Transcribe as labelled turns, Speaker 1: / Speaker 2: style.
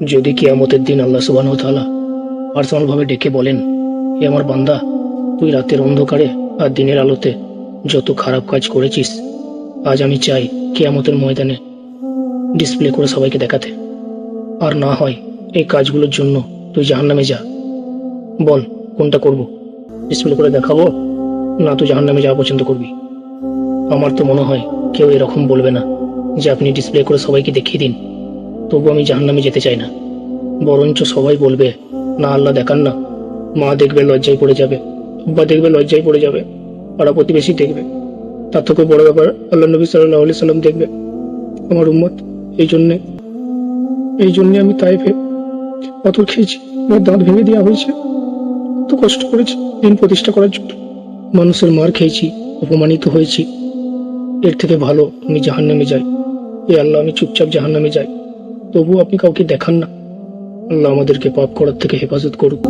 Speaker 1: যদি কিয়ামতের দিন আল্লাহ সুবহানাহু ওয়া তাআলা পার্সোনাল ভাবে ডেকে বলেন, হে আমার বান্দা, তুই রাতের অন্ধকারে আর দিনের আলোতে যত খারাপ কাজ করেছিস, আজ আমি চাই কিয়ামতের ময়দানে ডিসপ্লে করে সবাইকে দেখাতে। আর না হয় এই কাজগুলোর জন্য তুই জাহান্নামে যা। বল, কোনটা করব? ডিসপ্লে করে দেখাবো, না তুই জাহান্নামে যাওয়া পছন্দ করবি? আমার তো মনে হয় কেউ এরকম বলবে না যে আপনি ডিসপ্লে করে সবাইকে দেখিয়ে দিন, তবু আমি জাহান্নামে যেতে চাই না। বরঞ্চ সবাই বলবে, না আল্লাহ দেখান না, মা দেখবে লজ্জায় পড়ে যাবে, আব্বা দেখবে লজ্জায় পড়ে যাবে, পাড়া প্রতিবেশী দেখবে, তার থেকে বড় ব্যাপার আল্লাহ নবী সাল্লাল্লাহু আলাইহি সাল্লাম দেখবে, আমার উম্মত। এই জন্যে আমি তাইফে পাথর খেয়েছি, আমার দাঁত ভেঙে দেওয়া হয়েছে, কত কষ্ট করেছি দিন প্রতিষ্ঠা করার জন্য, মানুষের মার খেয়েছি, অপমানিত হয়েছি। এর থেকে ভালো আমি জাহান্নামে যাই। এ আল্লাহ, আমি চুপচাপ জাহান্নামে যাই, তবু আপনি কাউকে দেখান না। আল্লাহ আমাদেরকে পাপ করার থেকে হেফাজত করুক।